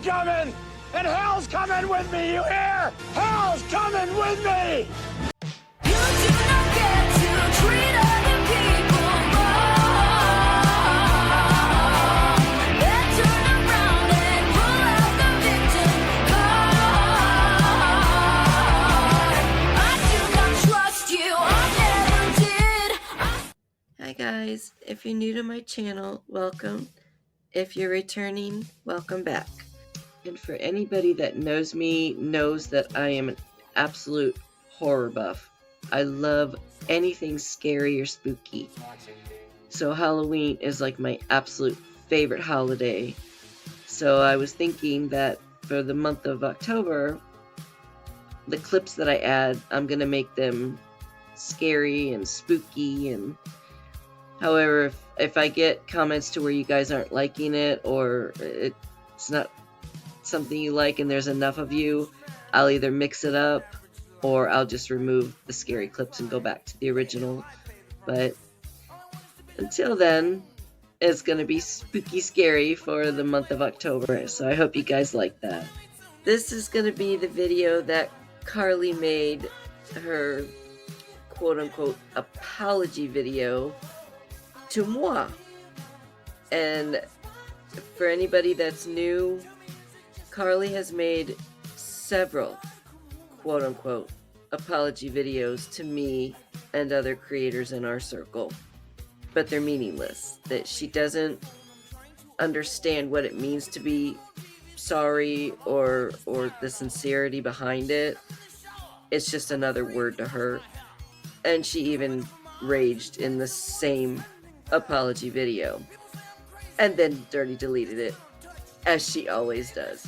coming! And hell's coming with me, you hear? Hell's coming with me! You do not get to treat other people wrong. Then turn around and pull out the victim card. I do not trust you, I never did. Hi guys, if you're new to my channel, welcome. If you're returning, welcome back. And for anybody that knows me, knows that I am an absolute horror buff. I love anything scary or spooky. So Halloween is like my absolute favorite holiday. So I was thinking that for the month of October, the clips that I add, I'm going to make them scary and spooky. And however, if I get comments to where you guys aren't liking it, or it's not something you like and there's enough of you, I'll either mix it up or I'll just remove the scary clips and go back to the original. But until then, it's going to be spooky scary for the month of October, so I hope you guys like that. This is going to be the video that Karli made, her quote-unquote apology video to moi. And for anybody that's new, Karli has made several quote-unquote apology videos to me and other creators in our circle, but they're meaningless. That she doesn't understand what it means to be sorry or the sincerity behind it. It's just another word to her. And she even raged in the same apology video and then dirty deleted it, as she always does.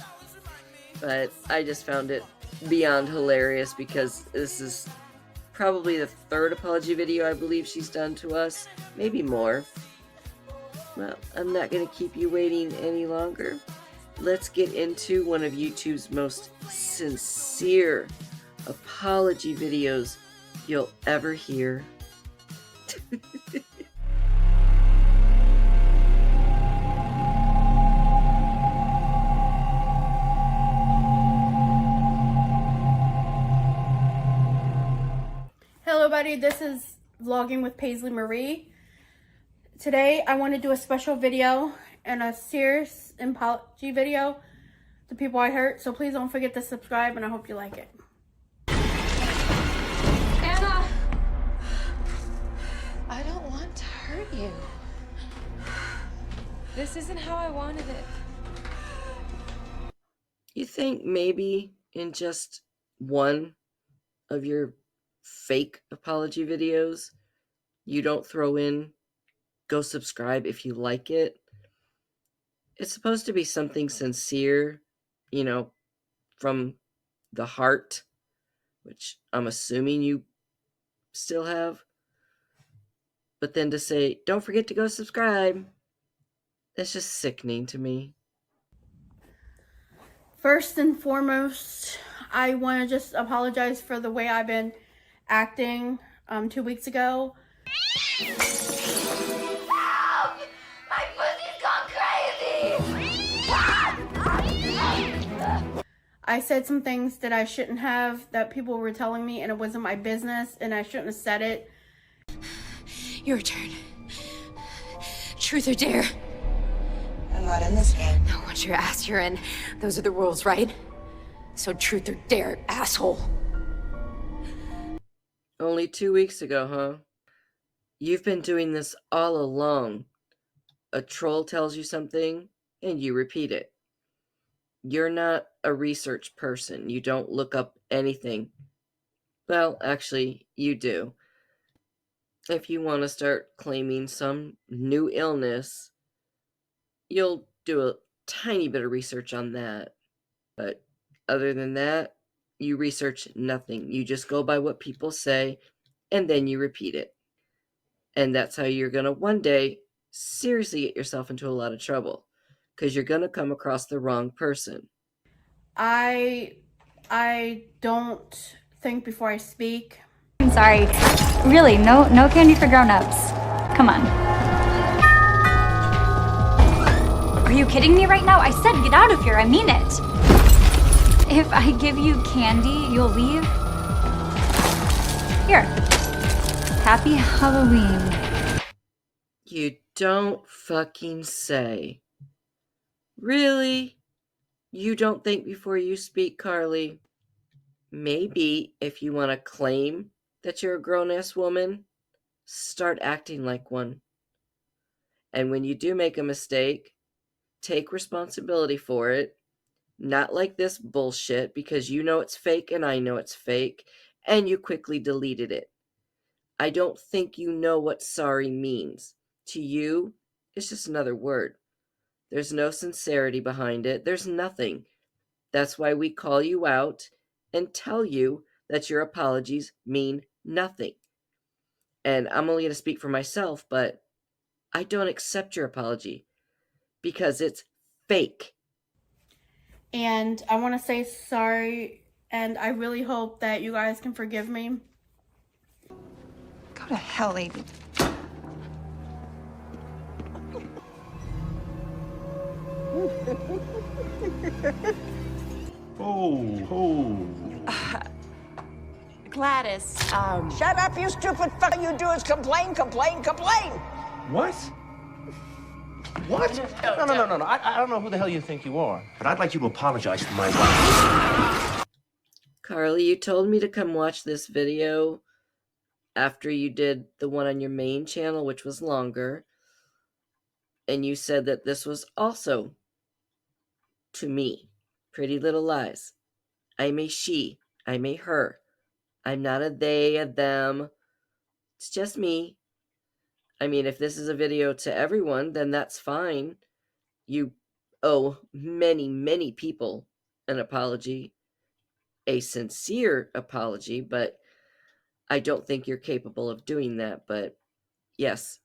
But I just found it beyond hilarious because this is probably the third apology video I believe she's done to us, maybe more. Well, I'm not going to keep you waiting any longer. Let's get into one of YouTube's most sincere apology videos you'll ever hear. Hello everybody, this is Vlogging with Paisley Marie. Today I want to do a special video and a serious apology video to people I hurt, so please don't forget to subscribe and I hope you like it. Anna! I don't want to hurt you. This isn't how I wanted it. You think maybe in just one of your fake apology videos you don't throw in go subscribe if you like it? It's supposed to be something sincere, you know, from the heart, which I'm assuming you still have. But then to say don't forget to go subscribe, that's just sickening to me. First and foremost, I want to just apologize for the way I've been acting 2 weeks ago. Help! My pussy's gone crazy! I said some things that I shouldn't have, that people were telling me, and it wasn't my business, and I shouldn't have said it. Your turn. Truth or dare? I'm not in this game. No, once you're asked, you're in. Those are the rules, right? So truth or dare, asshole. Only 2 weeks ago, huh? You've been doing this all along. A troll tells you something, and you repeat it. You're not a research person. You don't look up anything. Well, actually, you do. If you want to start claiming some new illness, you'll do a tiny bit of research on that. But other than that, you research nothing. You just go by what people say, and then you repeat it. And that's how you're going to one day seriously get yourself into a lot of trouble, because you're going to come across the wrong person. I don't think before I speak. I'm sorry. Really, no candy for grown-ups. Come on. Are you kidding me right now? I said get out of here. I mean it. If I give you candy, you'll leave? Here. Happy Halloween. You don't fucking say. Really? You don't think before you speak, Karli? Maybe if you want to claim that you're a grown-ass woman, start acting like one. And when you do make a mistake, take responsibility for it. Not like this bullshit because you know it's fake and I know it's fake, and you quickly deleted it. I don't think you know what sorry means. To you, it's just another word. There's no sincerity behind it. There's nothing. That's why we call you out and tell you that your apologies mean nothing. And I'm only going to speak for myself, but I don't accept your apology because it's fake. And I want to say sorry, and I really hope that you guys can forgive me. Go to hell, Amy. Gladys, Shut up, you stupid fuck. All you do is complain, complain, complain. What? What? No. I don't know who the hell you think you are. But I'd like you to apologize to my wife. Karli, you told me to come watch this video after you did the one on your main channel, which was longer. And you said that this was also to me. Pretty Little Lies. I'm a she. I'm a her. I'm not a they, a them. It's just me. I mean, if this is a video to everyone, then that's fine. You owe many, many people an apology. A sincere apology, but I don't think you're capable of doing that. But yes,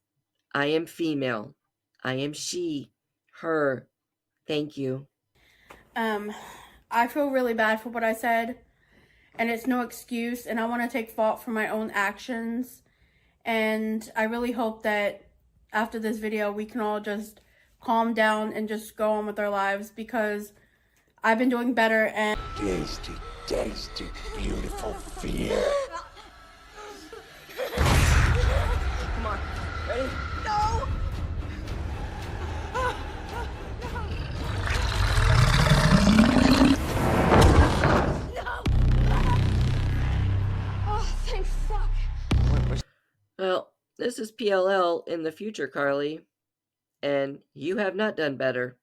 I am female. I am she, her. Thank you. I feel really bad for what I said, and it's no excuse, and I want to take fault for my own actions. And I really hope that after this video, we can all just calm down and just go on with our lives, because I've been doing better. And Tasty, tasty, beautiful fear. Come on. Ready? No! oh, thank fuck. Well, this is PLL in the future, Karli, and you have not done better.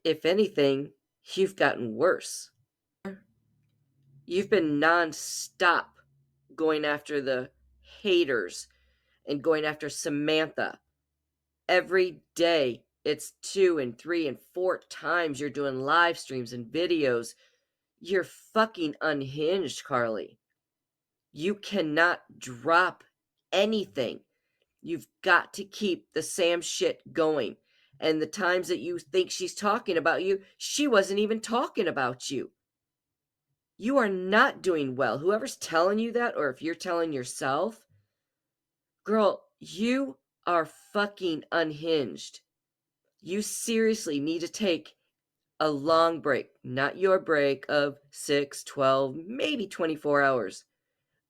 If anything, you've gotten worse. You've been non-stop going after the haters and going after Samantha. Every day, it's 2 and 3 and 4 times you're doing live streams and videos. You're fucking unhinged, Karli. You cannot drop anything. You've got to keep the Sam shit going. And the times that you think she's talking about you, she wasn't even talking about you. You are not doing well. Whoever's telling you that, or if you're telling yourself, girl, you are fucking unhinged. You seriously need to take a long break, not your break of 6, 12, maybe 24 hours.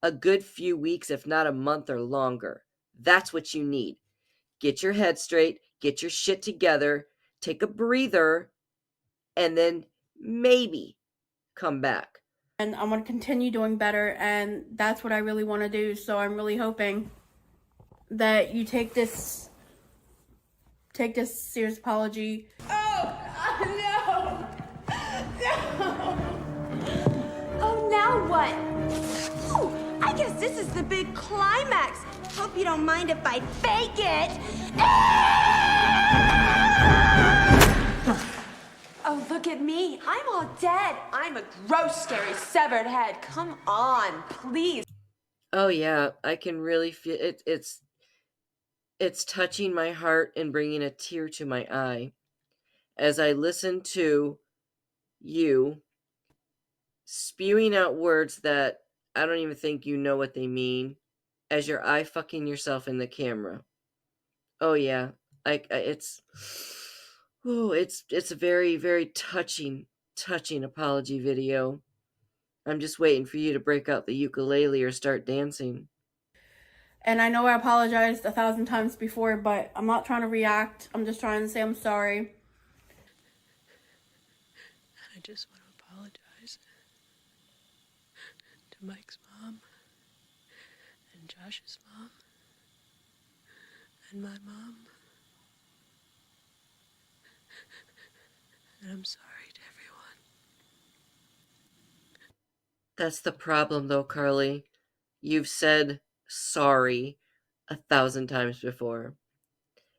A good few weeks, if not a month or longer. That's what you need. Get your head straight, get your shit together, take a breather, and then maybe come back. And I want to continue doing better, and that's what I really want to do. So I'm really hoping that you take this serious apology. No! Oh, now what? Oh, I guess this is the big climax. Hope you don't mind if I fake it. Oh, look at me. I'm all dead. I'm a gross, scary, severed head. Come on, please. Oh yeah, I can really feel it. It's touching my heart and bringing a tear to my eye as I listen to you spewing out words that I don't even think you know what they mean as you're eye fucking yourself in the camera. Oh yeah, it's Oh, it's a very, very touching apology video. I'm just waiting for you to break out the ukulele or start dancing. And I know I apologized 1,000 times before, but I'm not trying to react. I'm just trying to say I'm sorry. I just want to apologize to Mike's mom and Josh's mom and my mom. And I'm sorry to everyone. That's the problem, though, Karli. You've said sorry 1,000 times before.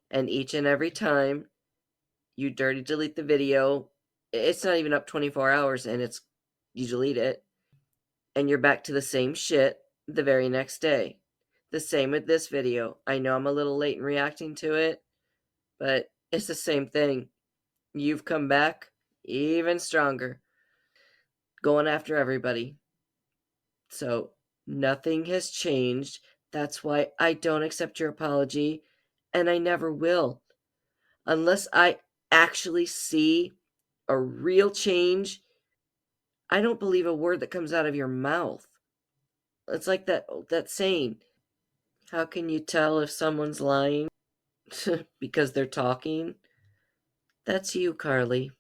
And each and every time you dirty delete the video, it's not even up 24 hours and you delete it. And you're back to the same shit the very next day. The same with this video. I know I'm a little late in reacting to it, but it's the same thing. You've come back even stronger, going after everybody. So nothing has changed. That's why I don't accept your apology, and I never will. Unless I actually see a real change, I don't believe a word that comes out of your mouth. It's like that saying, how can you tell if someone's lying? Because they're talking. That's you, Karli.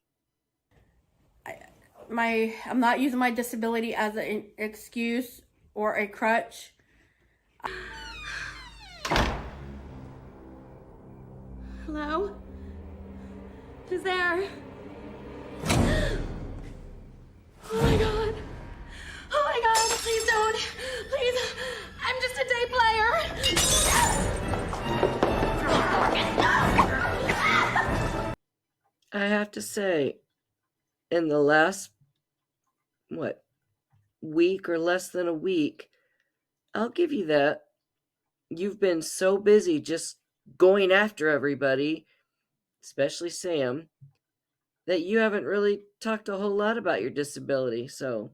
I'm not using my disability as an excuse or a crutch. Hello? Who's there? Oh my god. Oh my god, please don't. Please. I'm just a day player. I have to say, in the last, week or less than a week, I'll give you that. You've been so busy just going after everybody, especially Sam, that you haven't really talked a whole lot about your disability. So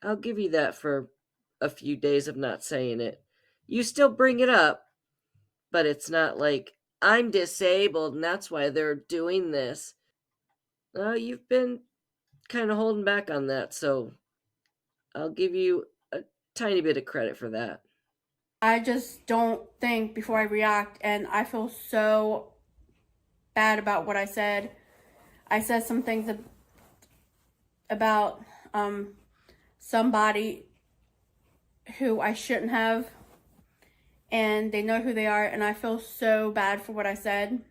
I'll give you that for a few days of not saying it. You still bring it up, but it's not like, I'm disabled and that's why they're doing this. You've been kind of holding back on that, so I'll give you a tiny bit of credit for that. I just don't think before I react, and I feel so bad about what I said. I said some things about somebody who I shouldn't have, and they know who they are, and I feel so bad for what I said.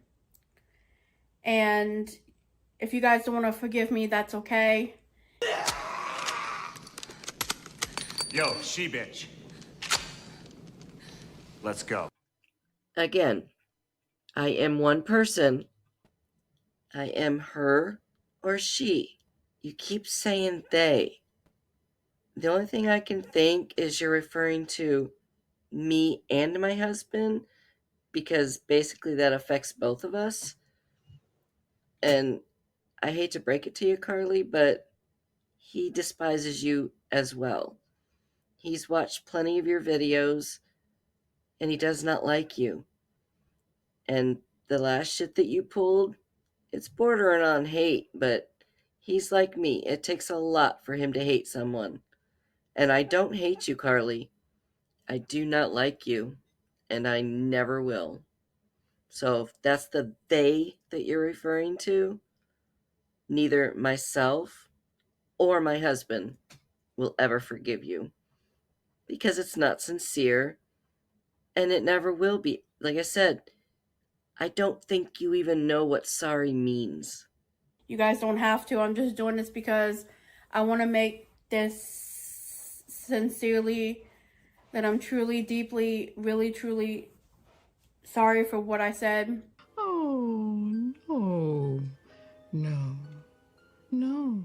And if you guys don't want to forgive me, that's okay. Yo, she bitch. Let's go. Again, I am one person. I am her or she. You keep saying they. The only thing I can think is you're referring to me and my husband, because basically that affects both of us. And I hate to break it to you, Karli, but he despises you as well. He's watched plenty of your videos, and he does not like you. And the last shit that you pulled, it's bordering on hate, but he's like me. It takes a lot for him to hate someone. And I don't hate you, Karli. I do not like you, and I never will. So if that's the they that you're referring to, neither myself or my husband will ever forgive you, because it's not sincere, and it never will be. Like I said, I don't think you even know what sorry means. You guys don't have to. I'm just doing this because I want to make this sincerely, that I'm truly, deeply, really, truly sorry for what I said. Oh, no. No. No.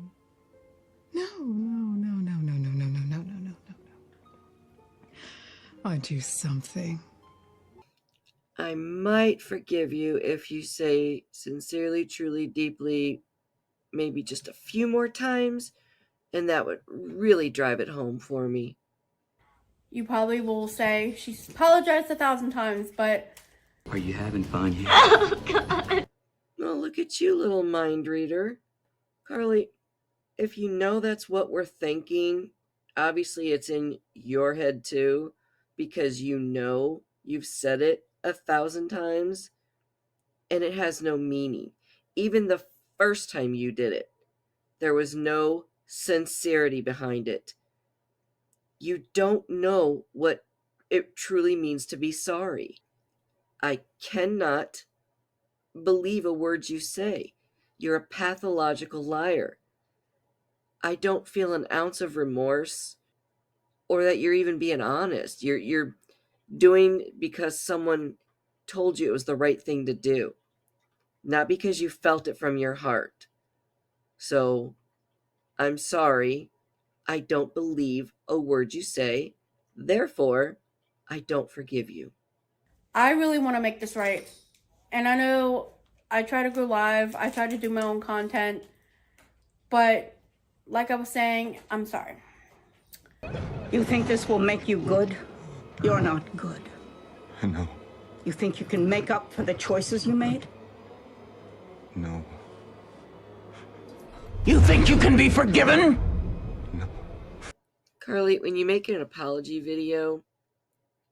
No, no, no, no, no, no, no, no, no, no, no, no. I'll do something. I might forgive you if you say sincerely, truly, deeply, maybe just a few more times, and that would really drive it home for me. You probably will say she's apologized 1,000 times, but... Are you having fun here? Oh, God. Oh, look at you, little mind reader. Karli, if you know that's what we're thinking, obviously it's in your head too, because you know you've said it 1,000 times, and it has no meaning. Even the first time you did it, there was no sincerity behind it. You don't know what it truly means to be sorry. I cannot believe a word you say. You're a pathological liar. I don't feel an ounce of remorse or that you're even being honest. You're doing because someone told you it was the right thing to do, not because you felt it from your heart. So, I'm sorry. I don't believe a word you say. Therefore, I don't forgive you. I really want to make this right. And I know I try to go live. I try to do my own content. But like I was saying, I'm sorry. You think this will make you good? You're not good. I know. You think you can make up for the choices you made? No. You think you can be forgiven? Karli, when you make an apology video,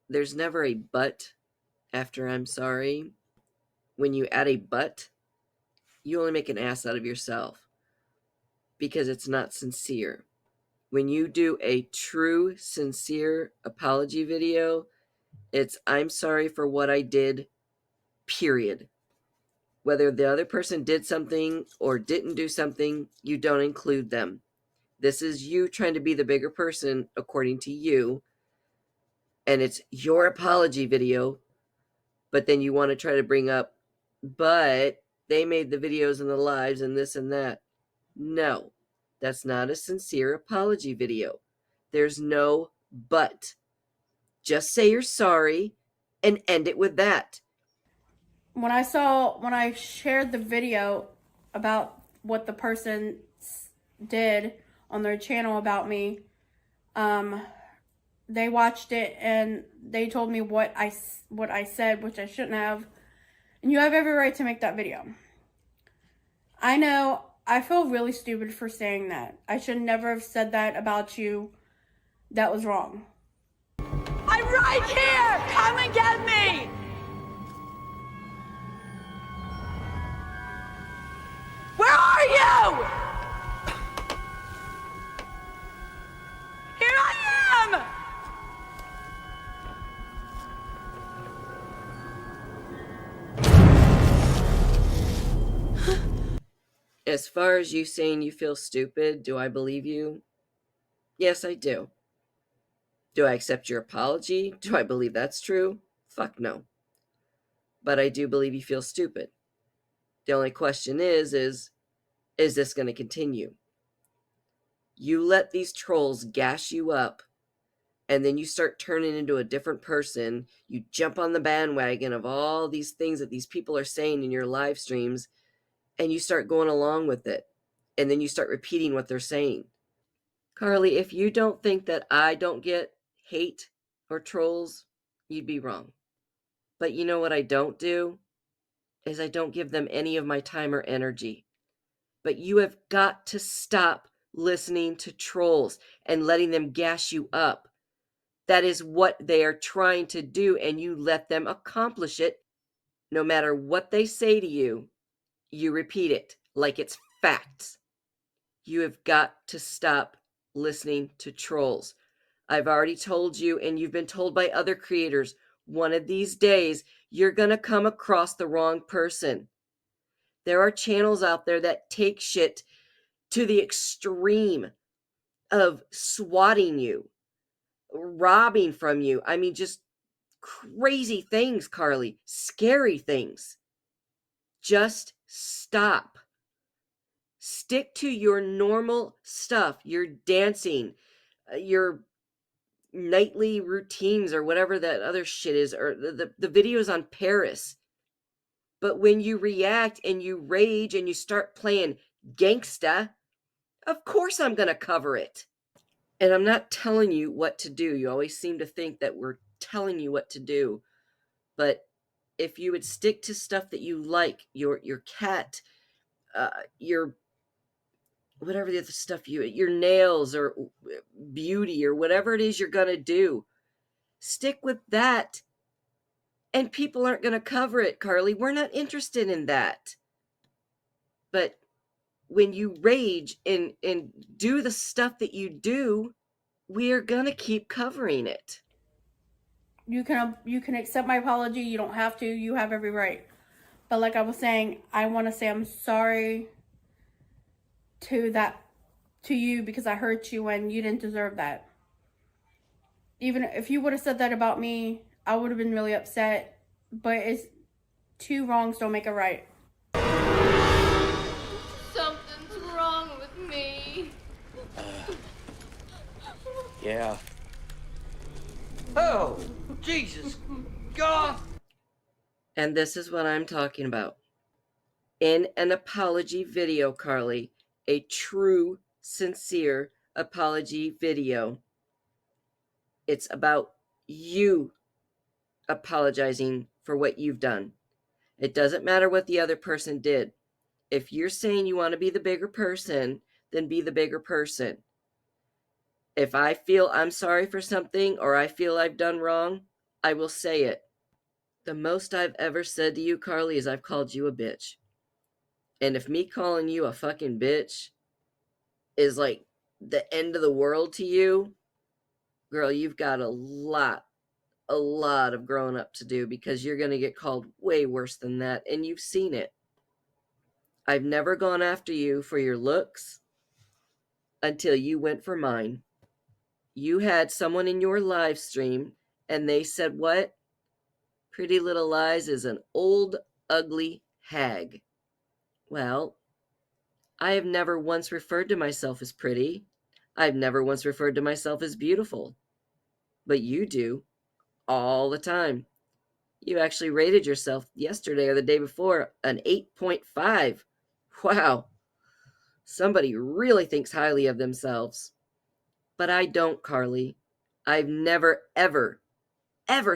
there's never a but after I'm sorry. When you add a but, you only make an ass out of yourself because it's not sincere. When you do a true, sincere apology video, it's I'm sorry for what I did, period. Whether the other person did something or didn't do something, you don't include them. This is you trying to be the bigger person according to you, and it's your apology video, but then you want to try to bring up, but they made the videos and the lives and this and that. No, that's not a sincere apology video. There's no but. Just say you're sorry and end it with that. When I shared the video about what the person did on their channel about me, they watched it and they told me what I said, which I shouldn't have. And you have every right to make that video. I know I feel really stupid for saying that. I should never have said that about you. That was wrong. I'm right here! Come and get me! Where are you? Here I am! As far as you saying you feel stupid, do I believe you? Yes, I do. Do I accept your apology? Do I believe that's true? Fuck no. But I do believe you feel stupid. The only question is this going to continue? You let these trolls gas you up, and then you start turning into a different person. You jump on the bandwagon of all these things that these people are saying in your live streams, and you start going along with it. And then you start repeating what they're saying. Karli, if you don't think that I don't get hate or trolls, you'd be wrong. But you know what I don't do? Is I don't give them any of my time or energy. But you have got to stop listening to trolls and letting them gas you up. That is what they are trying to do, and you let them accomplish it. No matter what they say to you, you repeat it like it's facts. You have got to stop listening to trolls. I've already told you, and you've been told by other creators, one of these days, you're going to come across the wrong person. There are channels out there that take shit to the extreme of swatting you, robbing from you. I mean, just crazy things, Karli. Scary things. Just stop. Stick to your normal stuff, your dancing, your nightly routines or whatever that other shit is, or the videos on Paris. But when you react and you rage and you start playing gangsta, of course I'm going to cover it. And I'm not telling you what to do. You always seem to think that we're telling you what to do. But if you would stick to stuff that you like, your cat, your whatever the other stuff your nails or beauty or whatever it is you're going to do, stick with that. And people aren't going to cover it, Karli. We're not interested in that. But when you rage and do the stuff that you do, we are going to keep covering it. You can accept my apology. You don't have to. You have every right. But like I was saying, I want to say I'm sorry to you because I hurt you and you didn't deserve that. Even if you would have said that about me, I would have been really upset. But it's two wrongs don't make a right. Something's wrong with me. Yeah. Oh, Jesus. God. And this is what I'm talking about. In an apology video, Karli, a true, sincere apology video, it's about you apologizing for what you've done. It doesn't matter what the other person did. If you're saying you want to be the bigger person, then be the bigger person. If I feel I'm sorry for something or I feel I've done wrong, I will say it. The most I've ever said to you, Karli, is I've called you a bitch. And if me calling you a fucking bitch is like the end of the world to you, girl, you've got a lot of growing up to do, because you're going to get called way worse than that, and you've seen it. I've never gone after you for your looks until you went for mine. You had someone in your live stream, and they said, what? Pretty Little Lies is an old, ugly hag. Well, I have never once referred to myself as pretty. I've never once referred to myself as beautiful. But you do. All the time. You actually rated yourself yesterday or the day before an 8.5. Wow. Somebody really thinks highly of themselves. But I don't, Karli. I've never, ever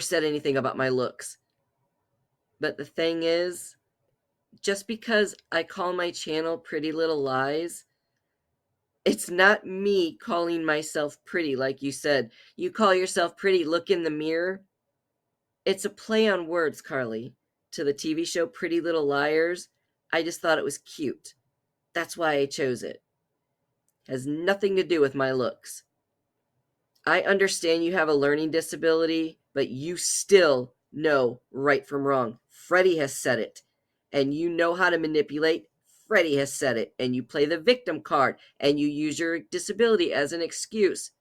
said anything about my looks. But the thing is, just because I call my channel Pretty Little Lies, it's not me calling myself pretty, like you said. You call yourself pretty, look in the mirror. It's a play on words, Karli, to the TV show Pretty Little Liars. I just thought it was cute. That's why I chose it. Has nothing to do with my looks. I understand you have a learning disability, but you still know right from wrong. Freddie has said it. And you know how to manipulate. Freddie has said it. And you play the victim card. And you use your disability as an excuse.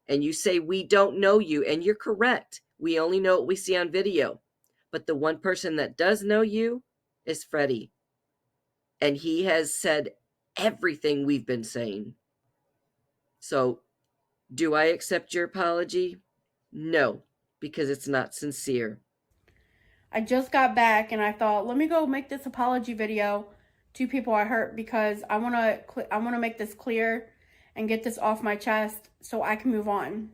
And you say, we don't know you. And you're correct. We only know what we see on video. But the one person that does know you is Freddie. And he has said everything we've been saying. So, do I accept your apology? No, because it's not sincere. I just got back and I thought, let me go make this apology video to people I hurt, because I want to make this clear and get this off my chest so I can move on.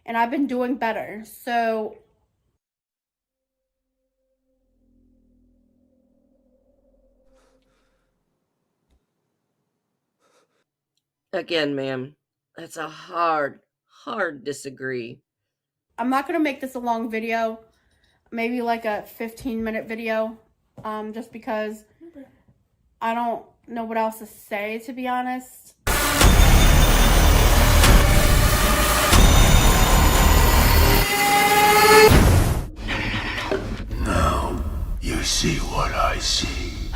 And I've been doing better. So again, ma'am, that's a hard disagree. I'm not going to make this a long video. Maybe like a 15-minute video. Just because I don't know what else to say, to be honest. Now you see what I see.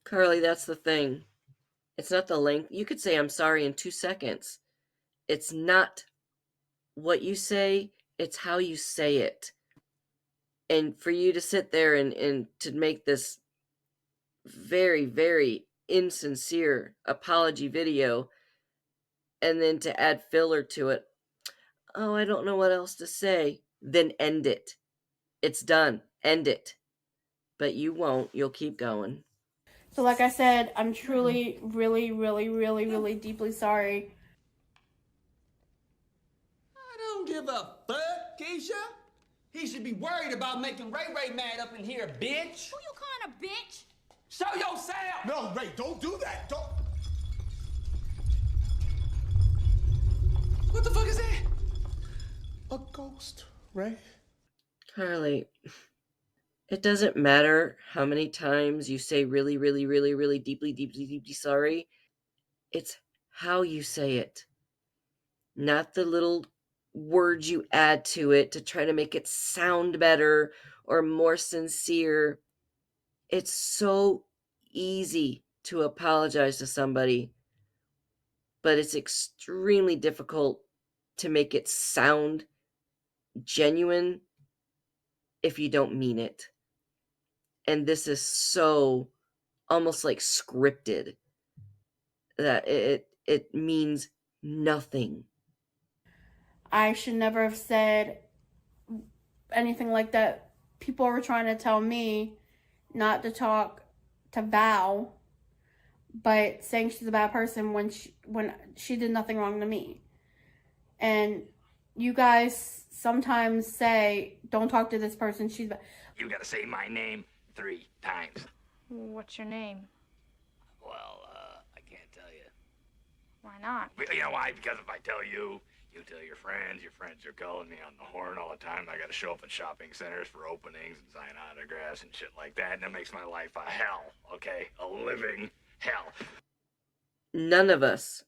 Karli, that's the thing. It's not the length. You could say I'm sorry in 2 seconds. It's not what you say, it's how you say it. And for you to sit there and to make this very, very insincere apology video and then to add filler to it, oh, I don't know what else to say, then end it. It's done. End it. But you won't. You'll keep going. So like I said, I'm truly, really, really, really, really deeply sorry. I don't give a fuck, Keisha. He should be worried about making Ray Ray mad up in here, bitch. Who you calling a bitch? Show yourself. No, Ray, don't do that. Don't. What the fuck is that? A ghost, Ray. Karli, it doesn't matter how many times you say really, really, really, really deeply, deeply, deeply sorry. It's how you say it, not the little words you add to it to try to make it sound better or more sincere. It's so easy to apologize to somebody, but it's extremely difficult to make it sound genuine if you don't mean it. And this is so almost like scripted that it means nothing. I should never have said anything like that. People were trying to tell me not to talk to Val, but saying she's a bad person when she did nothing wrong to me. And you guys sometimes say, don't talk to this person, she's bad. You gotta say my name 3 times. What's your name? Well, I can't tell you. Why not? You know why? Because if I tell you, you tell your friends are calling me on the horn all the time. I gotta show up at shopping centers for openings and sign autographs and shit like that, and it makes my life a hell, okay? A living hell. None of us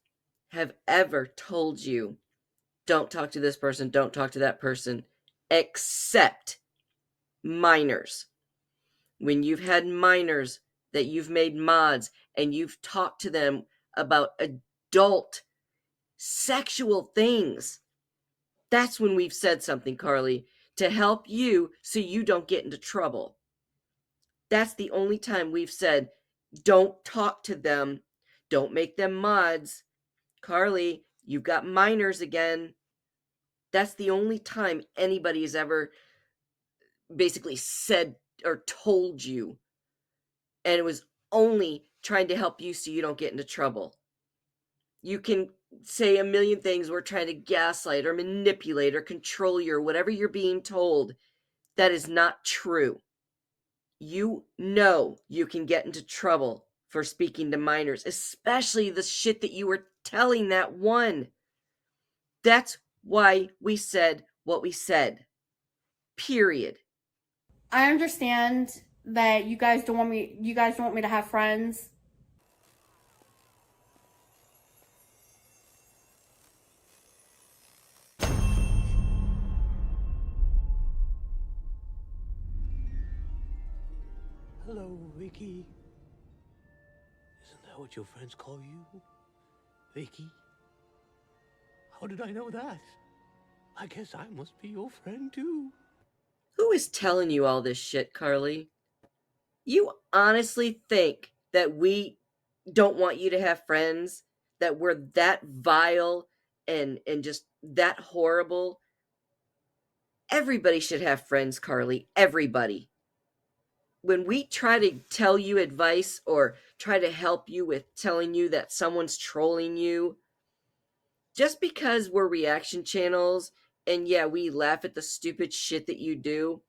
have ever told you, don't talk to this person, don't talk to that person, except minors. When you've had minors that you've made mods and you've talked to them about adult sexual things, that's when we've said something, Karli, to help you so you don't get into trouble. That's the only time we've said, don't talk to them, don't make them mods. Karli, you've got minors again. That's the only time anybody has ever basically said or told you. And it was only trying to help you so you don't get into trouble. You can say a million things. We're trying to gaslight or manipulate or control you or whatever you're being told. That is not true. You know you can get into trouble for speaking to minors, especially the shit that you were telling that one. That's why we said what we said. Period. I understand that you guys don't want me to have friends. Hello, Vicky. Isn't that what your friends call you? Vicky? How did I know that? I guess I must be your friend too. Who is telling you all this shit, Karli? You honestly think that we don't want you to have friends? That we're that vile and just that horrible? Everybody should have friends, Karli. Everybody. When we try to tell you advice or try to help you with telling you that someone's trolling you, just because we're reaction channels and yeah, we laugh at the stupid shit that you do,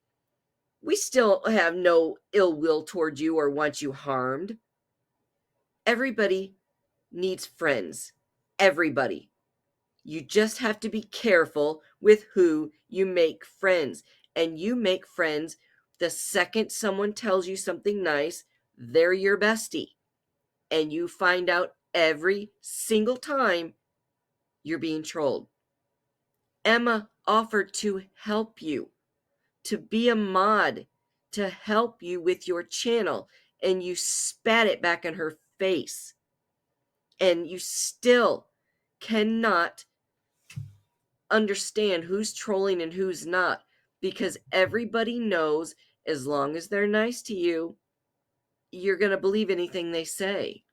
we still have no ill will towards you or want you harmed. Everybody needs friends. Everybody. You just have to be careful with who you make friends. And you make friends the second someone tells you something nice, they're your bestie. And you find out every single time you're being trolled. Emma offered to help you, to be a mod, to help you with your channel, and you spat it back in her face. And you still cannot understand who's trolling and who's not, because everybody knows as long as they're nice to you, you're going to believe anything they say.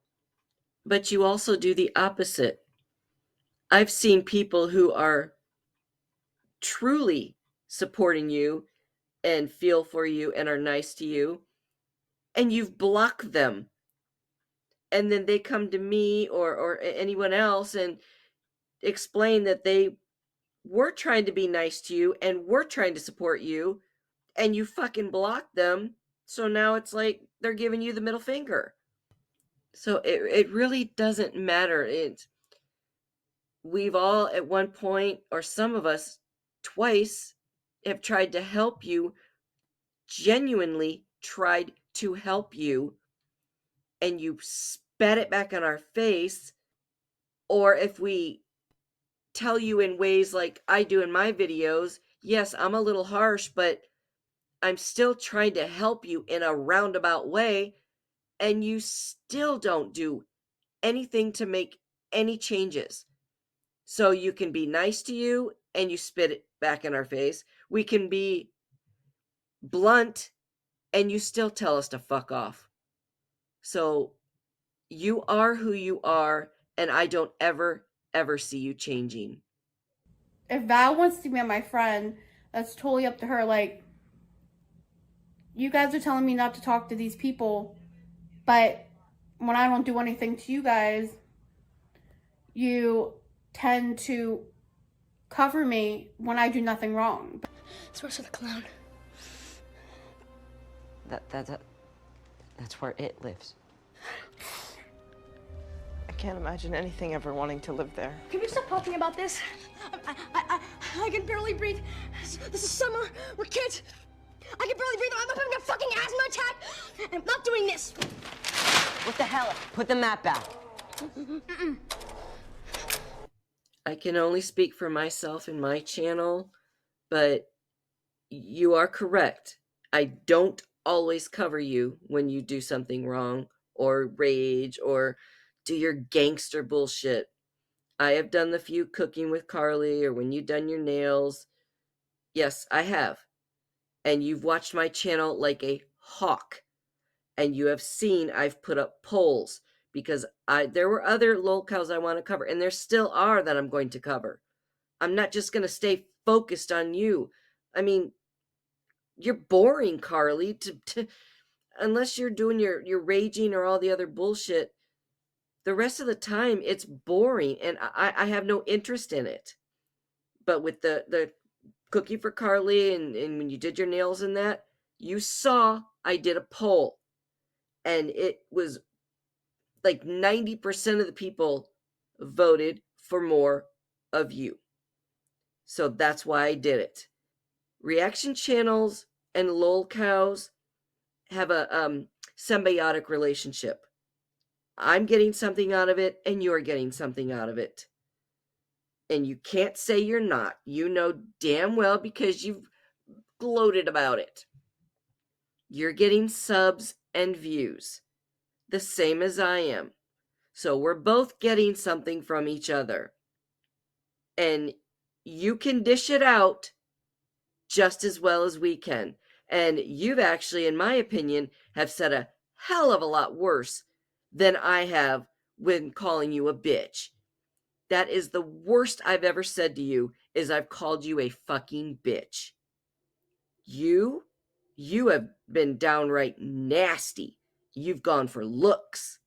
But you also do the opposite. I've seen people who are truly supporting you and feel for you and are nice to you, and you've blocked them. And then they come to me or anyone else and explain that they we're trying to be nice to you and we're trying to support you, and you fucking block them. So now it's like they're giving you the middle finger. So it really doesn't matter. We've all at one point, or some of us twice, have tried to help you, genuinely tried to help you, and you spat it back on our face. Or if we tell you in ways like I do in my videos, yes, I'm a little harsh, but I'm still trying to help you in a roundabout way, and you still don't do anything to make any changes. So you can be nice to you and you spit it back in our face. We can be blunt and you still tell us to fuck off. So you are who you are, and I don't ever see you changing. If Val wants to be my friend, that's totally up to her. Like, you guys are telling me not to talk to these people, but when I don't do anything to you guys, you tend to cover me when I do nothing wrong. Source of the clown. That's where it lives. I can't imagine anything ever wanting to live there. Can we stop talking about this? I can barely breathe. This is summer. We're kids. I can barely breathe. I'm having a fucking asthma attack. I'm not doing this. What the hell? Put the map back. I can only speak for myself and my channel, but you are correct. I don't always cover you when you do something wrong or rage or do your gangster bullshit. I have done the few cooking with Karli or when you've done your nails. Yes, I have. And you've watched my channel like a hawk. And you have seen I've put up polls because there were other lolcows I want to cover, and there still are that I'm going to cover. I'm not just going to stay focused on you. I mean, you're boring, Karli, unless you're doing your raging or all the other bullshit. The rest of the time, it's boring, and I have no interest in it. But with the cookie for Karli and when you did your nails and that, you saw I did a poll. And it was like 90% of the people voted for more of you. So that's why I did it. Reaction channels and lolcows have a symbiotic relationship. I'm getting something out of it, and you're getting something out of it. And you can't say you're not. You know damn well because you've gloated about it. You're getting subs and views, the same as I am. So we're both getting something from each other. And you can dish it out just as well as we can. And you've actually, in my opinion, have said a hell of a lot worse than I have when calling you a bitch. That is the worst I've ever said to you, is I've called you a fucking bitch. You have been downright nasty. You've gone for looks.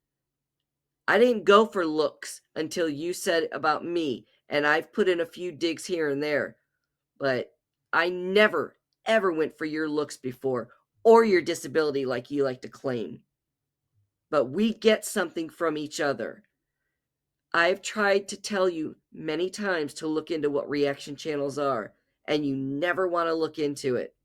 I didn't go for looks until you said about me, and I've put in a few digs here and there. But I never, ever went for your looks before, or your disability like you like to claim. But we get something from each other. I've tried to tell you many times to look into what reaction channels are, and you never want to look into it.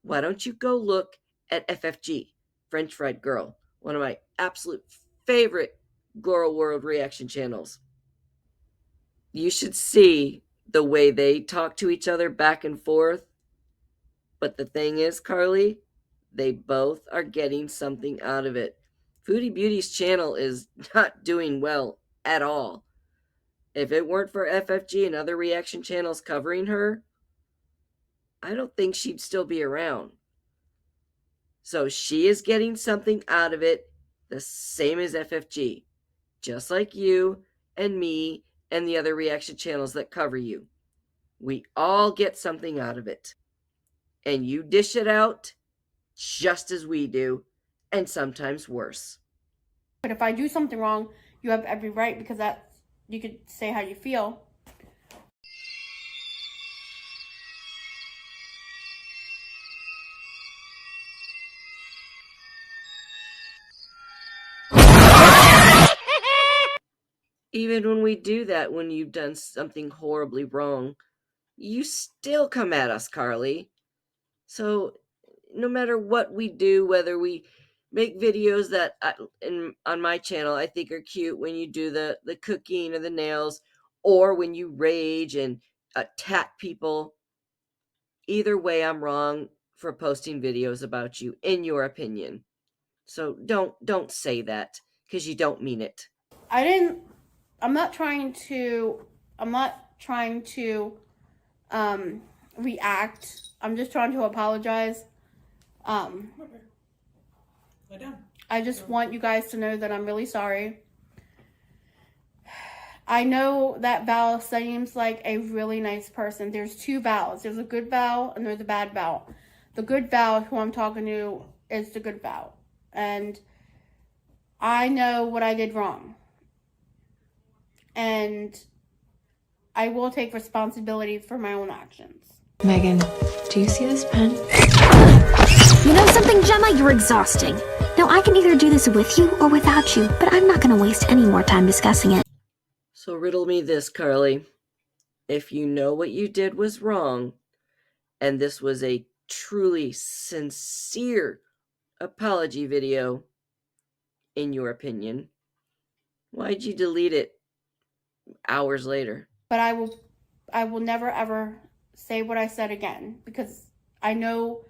Why don't you go look at FFG, French Fried Girl, one of my absolute favorite Girl World reaction channels. You should see the way they talk to each other back and forth. But the thing is, Karli, they both are getting something out of it. Foodie Beauty's channel is not doing well at all. If it weren't for FFG and other reaction channels covering her, I don't think she'd still be around. So she is getting something out of it, the same as FFG. Just like you and me and the other reaction channels that cover you. We all get something out of it. And you dish it out just as we do, and sometimes worse. But if I do something wrong, you have every right, because you could say how you feel. Even when we do that, when you've done something horribly wrong, you still come at us, Karli. So no matter what we do, whether we make videos that on my channel I think are cute, when you do the cooking or the nails, or when you rage and attack people, either way I'm wrong for posting videos about you, in your opinion. So don't say that, because you don't mean it. I'm not trying to react. I'm just trying to apologize. Lay down. I just want you guys to know that I'm really sorry. I know that Val seems like a really nice person. There's two Vals. There's a good Val and there's a bad Val. The good Val, who I'm talking to, is the good Val. And I know what I did wrong. And I will take responsibility for my own actions. Megan, do you see this pen? You know something, Gemma? You're exhausting. Now, I can either do this with you or without you, but I'm not going to waste any more time discussing it. So riddle me this, Karli. If you know what you did was wrong, and this was a truly sincere apology video, in your opinion, why'd you delete it hours later? But I will never ever say what I said again, because I know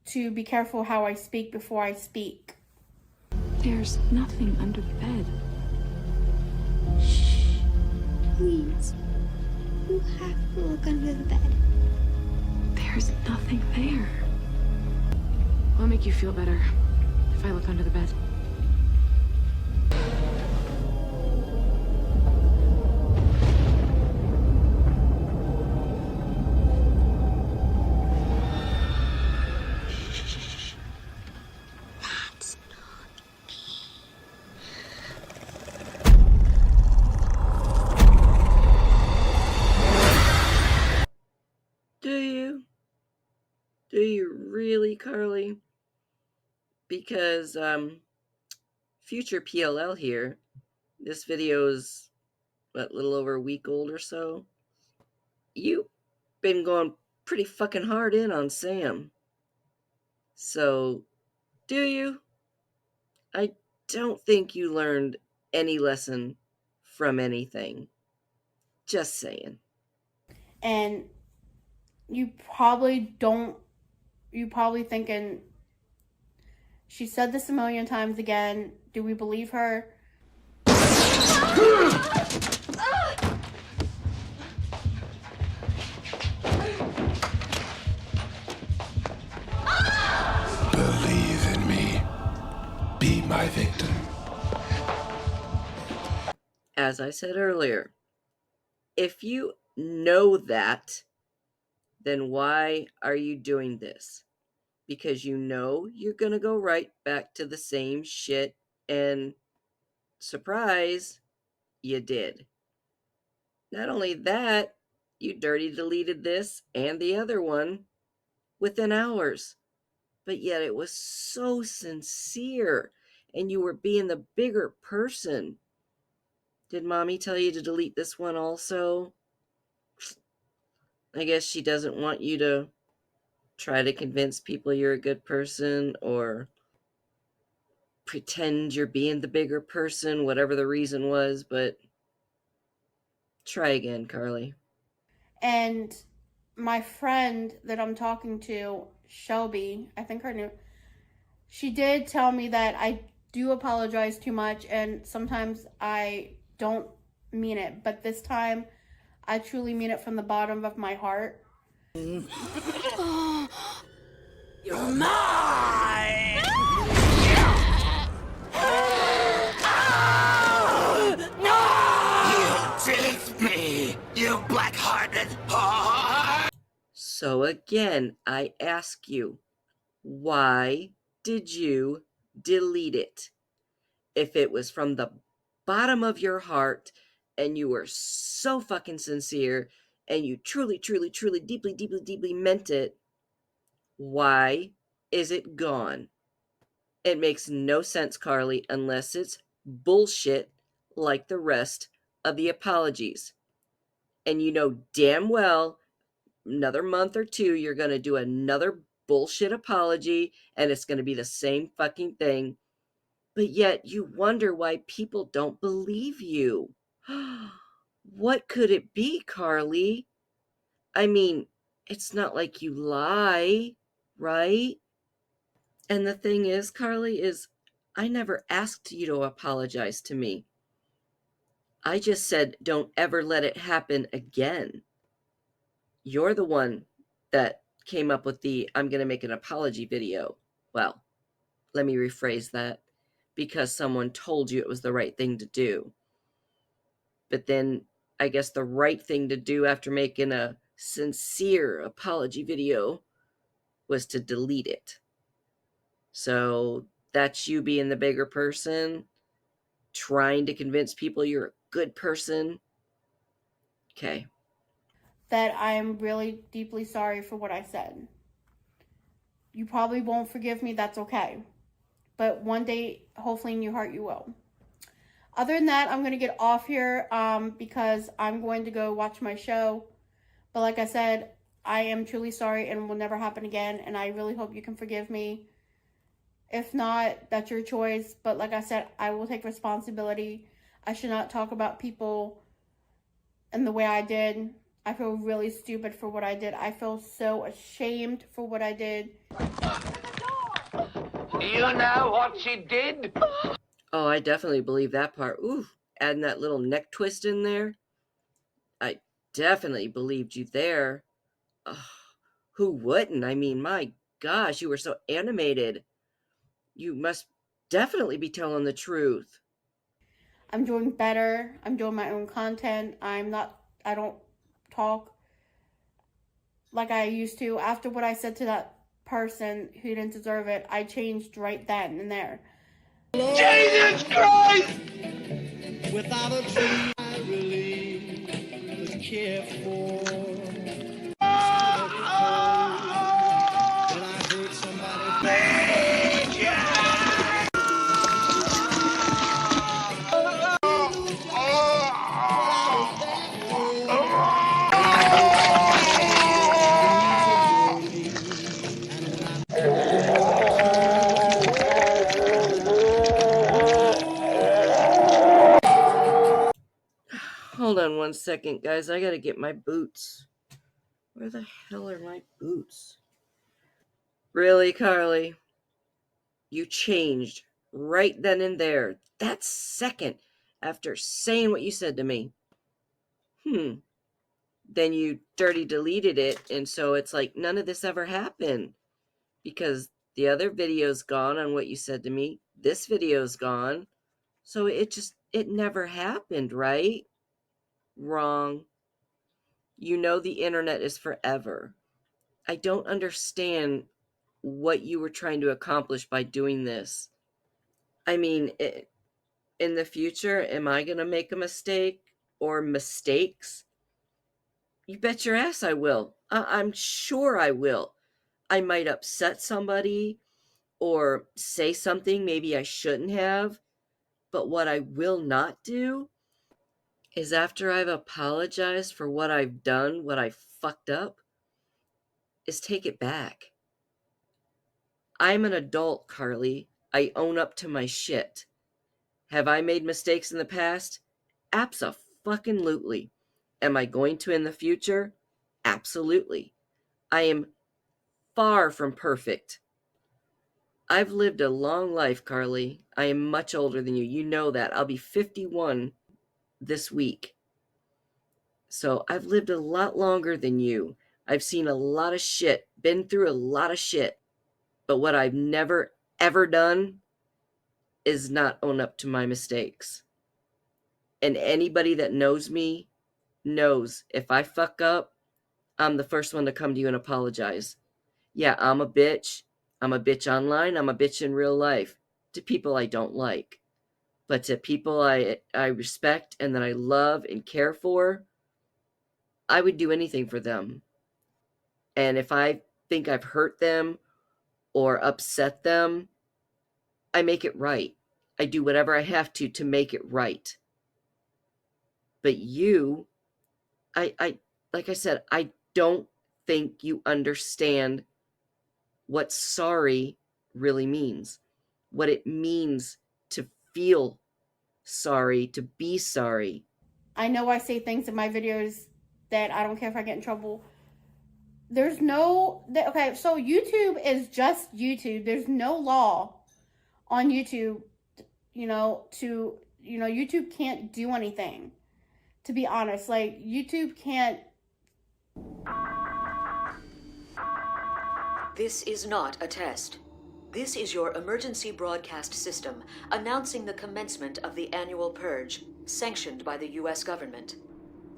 to be careful how I speak before I speak. There's nothing under the bed. Please. You have to look under the bed. There's nothing there. Will it make you feel better if I look under the bed? Do you really, Karli? Because future PLL here, this video is a little over a week old or so. You've been going pretty fucking hard in on Sam. So, do you? I don't think you learned any lesson from anything. Just saying. And you probably thinking, she said this a million times again. Do we believe her? Believe in me. Be my victim. As I said earlier, if you know that, then why are you doing this? Because you know you're going to go right back to the same shit, and surprise, you did. Not only that, you dirty deleted this and the other one within hours. But yet it was so sincere, and you were being the bigger person. Did Mommy tell you to delete this one also? I guess she doesn't want you to try to convince people you're a good person, or pretend you're being the bigger person, whatever the reason was, but try again, Karli. And my friend that I'm talking to, Shelby, I think her name, she did tell me that I do apologize too much, and sometimes I don't mean it, but this time I truly mean it from the bottom of my heart. You're mine! You teased me, you black-hearted whore! So again, I ask you, why did you delete it? If it was from the bottom of your heart, and you were so fucking sincere, and you truly, truly, truly, deeply, deeply, deeply meant it, why is it gone? It makes no sense, Karli, unless it's bullshit like the rest of the apologies. And you know damn well another month or two, you're going to do another bullshit apology and it's going to be the same fucking thing. But yet you wonder why people don't believe you. What could it be, Karli? I mean, it's not like you lie, right? And the thing is, Karli, is I never asked you to apologize to me. I just said, don't ever let it happen again. You're the one that came up with the I'm going to make an apology video. Well, let me rephrase that, because someone told you it was the right thing to do. But then I guess the right thing to do after making a sincere apology video was to delete it. So that's you being the bigger person, trying to convince people you're a good person. Okay. That I am really deeply sorry for what I said. You probably won't forgive me, that's okay. But one day, hopefully in your heart, you will. Other than that, I'm going to get off here because I'm going to go watch my show. But like I said, I am truly sorry and will never happen again. And I really hope you can forgive me. If not, that's your choice. But like I said, I will take responsibility. I should not talk about people in the way I did. I feel really stupid for what I did. I feel so ashamed for what I did. You know what she did? Oh, I definitely believe that part. Ooh, adding that little neck twist in there. I definitely believed you there. Oh, who wouldn't? I mean, my gosh, you were so animated. You must definitely be telling the truth. I'm doing better. I'm doing my own content. I don't talk like I used to. After what I said to that person who didn't deserve it, I changed right then and there. Jesus Christ! Without a tree, I really was cared for. Hold on one second, guys. I gotta get my boots. Where the hell are my boots? Really, Karli? You changed right then and there. That second after saying what you said to me. Then you dirty deleted it, and so it's like none of this ever happened. Because the other video's gone on what you said to me. This video's gone. So it never happened, right? Wrong. You know the internet is forever. I don't understand what you were trying to accomplish by doing this. I mean, in the future, am I going to make a mistake or mistakes? You bet your ass I will. I'm sure I will. I might upset somebody or say something maybe I shouldn't have. But what I will not do is, after I've apologized for what I've done, what I fucked up, is take it back. I'm an adult, Karli. I own up to my shit. Have I made mistakes in the past? Abso-fucking-lutely. Am I going to in the future? Absolutely. I am far from perfect. I've lived a long life, Karli. I am much older than you. You know that. I'll be 51 this week. So I've lived a lot longer than you. I've seen a lot of shit, been through a lot of shit. But what I've never, ever done is not own up to my mistakes. And anybody that knows me knows if I fuck up, I'm the first one to come to you and apologize. Yeah, I'm a bitch. I'm a bitch online. I'm a bitch in real life to people I don't like. But to people I respect and that I love and care for, I would do anything for them. And if I think I've hurt them or upset them, I make it right. I do whatever I have to make it right. But you, like I said, I don't think you understand what sorry really means. What it means to feel sorry, to be sorry. I know I say things in my videos that I don't care if I get in trouble. There's no, okay, so YouTube is just YouTube. There's no law on YouTube, YouTube can't do anything, to be honest. Like, YouTube can't. This is not a test. This is your emergency broadcast system announcing the commencement of the annual purge, sanctioned by the U.S. government.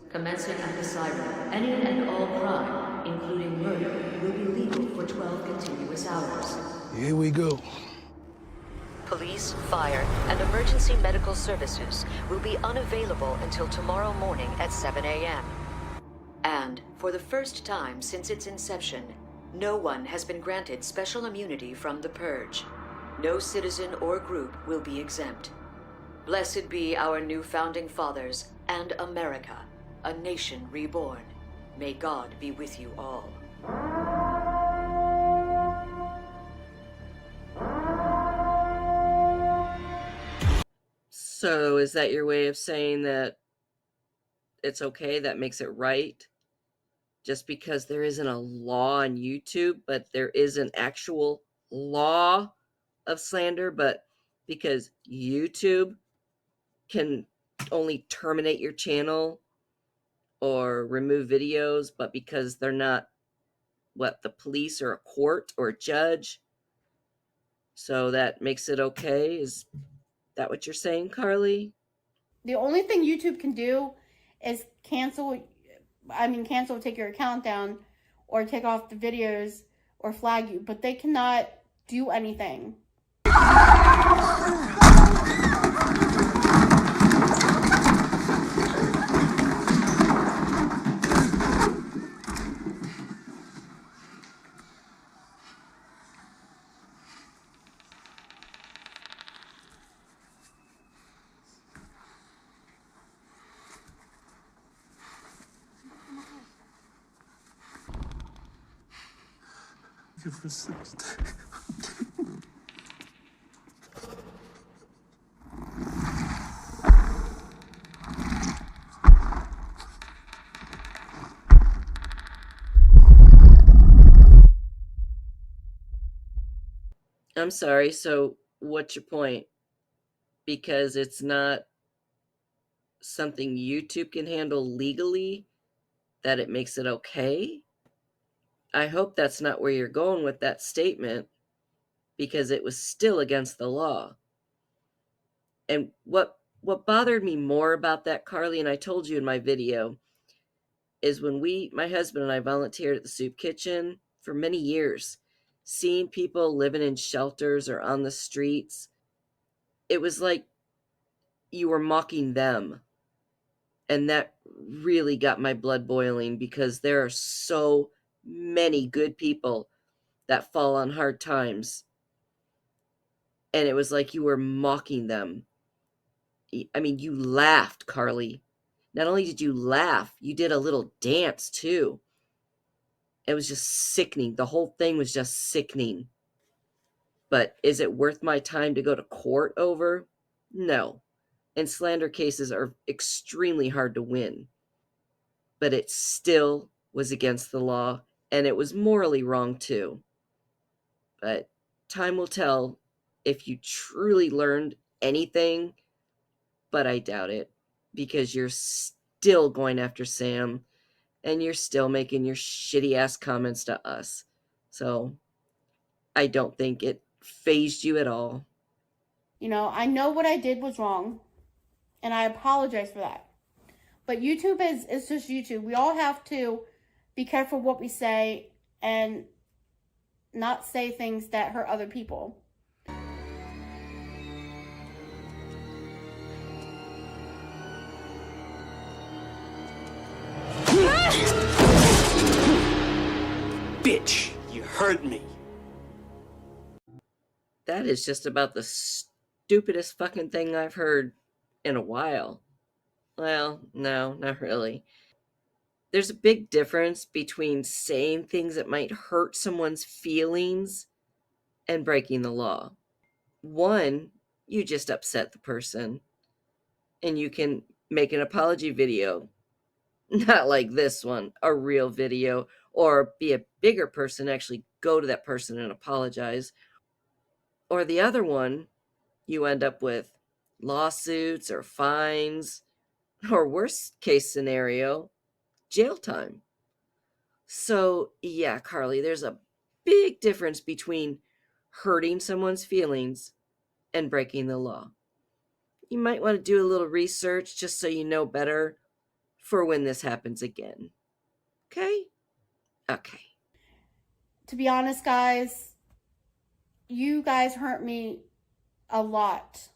Commencing at the siren, any and all crime, including murder, will be legal for 12 continuous hours. Here we go. Police, fire, and emergency medical services will be unavailable until tomorrow morning at 7 a.m. And, for the first time since its inception, no one has been granted special immunity from the purge. No citizen or group will be exempt. Blessed be our new founding fathers and America, a nation reborn. May God be with you all. So is that your way of saying that it's okay, that makes it right? Just because there isn't a law on YouTube, but there is an actual law of slander, but because YouTube can only terminate your channel or remove videos, but because they're not, the police or a court or a judge, so that makes it okay? Is that what you're saying, Karli? The only thing YouTube can do is cancel, take your account down or take off the videos or flag you, but they cannot do anything. I'm sorry, so what's your point? Because it's not something YouTube can handle legally, that it makes it okay? I hope that's not where you're going with that statement, because it was still against the law. And what bothered me more about that, Karli, and I told you in my video, is when my husband and I volunteered at the soup kitchen for many years, seeing people living in shelters or on the streets, it was like you were mocking them. And that really got my blood boiling, because there are so many good people that fall on hard times. And it was like you were mocking them. I mean, you laughed, Karli. Not only did you laugh, you did a little dance too. It was just sickening. The whole thing was just sickening. But is it worth my time to go to court over? No. And slander cases are extremely hard to win. But it still was against the law, and it was morally wrong too. But time will tell if you truly learned anything, but I doubt it, because you're still going after Sam, and you're still making your shitty ass comments to us. So I don't think it fazed you at all. I know what I did was wrong, and I apologize for that. But YouTube is just YouTube. We all have to be careful what we say and not say things that hurt other people. Bitch, you hurt me. That is just about the stupidest fucking thing I've heard in a while. Well, no, not really. There's a big difference between saying things that might hurt someone's feelings and breaking the law. One, you just upset the person, and you can make an apology video. Not like this one, a real video, or be a bigger person, actually go to that person and apologize. Or the other one, you end up with lawsuits or fines, or worst case scenario, jail time. So, yeah, Karli, there's a big difference between hurting someone's feelings and breaking the law. You might want to do a little research just so you know better for when this happens again. Okay? Okay. To be honest, guys, you guys hurt me a lot.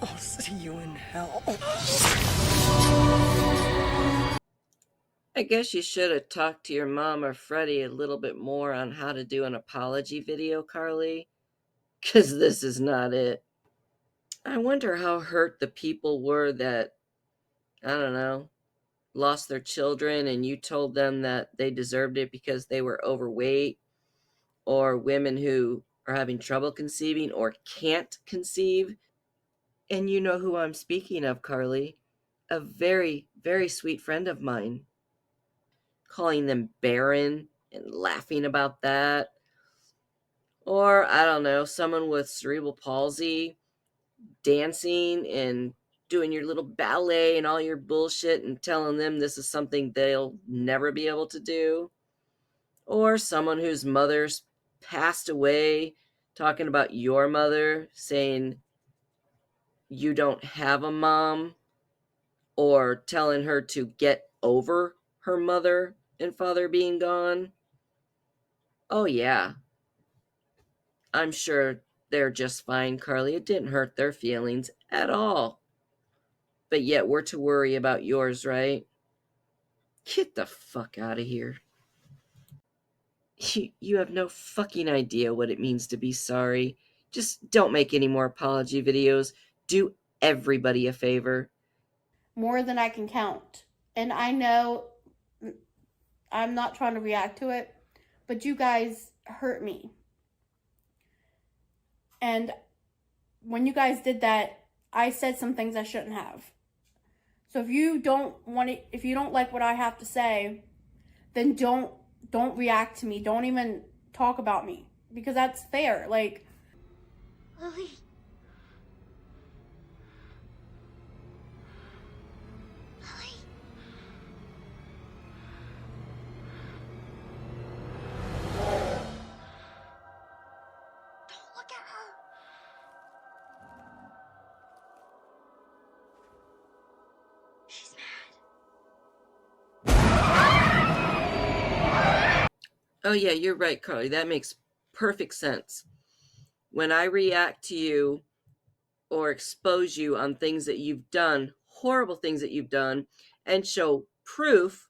I'll see you in hell. I guess you should have talked to your mom or Freddie a little bit more on how to do an apology video, Karli, because this is not it. I wonder how hurt the people were that, I don't know, lost their children and you told them that they deserved it because they were overweight, or women who are having trouble conceiving or can't conceive. And you know who I'm speaking of, Karli. A very, very sweet friend of mine. Calling them barren and laughing about that. Or, I don't know, someone with cerebral palsy dancing and doing your little ballet and all your bullshit and telling them this is something they'll never be able to do. Or someone whose mother's passed away, talking about your mother, saying you don't have a mom, or telling her to get over her mother and father being gone. Oh, yeah. I'm sure they're just fine, Karli. It didn't hurt their feelings at all. But yet we're to worry about yours, right? Get the fuck out of here. You have no fucking idea what it means to be sorry. Just don't make any more apology videos. Do everybody a favor. More than I can count. And I know I'm not trying to react to it, but you guys hurt me. And when you guys did that, I said some things I shouldn't have. So if you don't like what I have to say, then don't react to me. Don't even talk about me, because that's fair. Like, Lily. Oh, yeah, you're right, Karli. That makes perfect sense. When I react to you or expose you on things that you've done, horrible things that you've done, and show proof,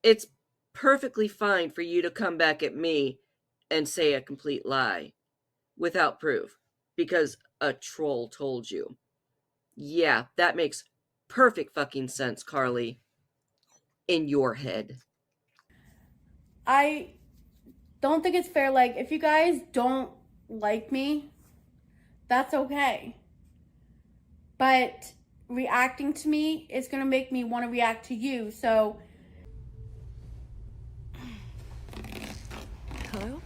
it's perfectly fine for you to come back at me and say a complete lie without proof because a troll told you. Yeah, that makes perfect fucking sense, Karli. In your head. I don't think it's fair. Like, if you guys don't like me, that's okay. But reacting to me is going to make me want to react to you. So, Hello?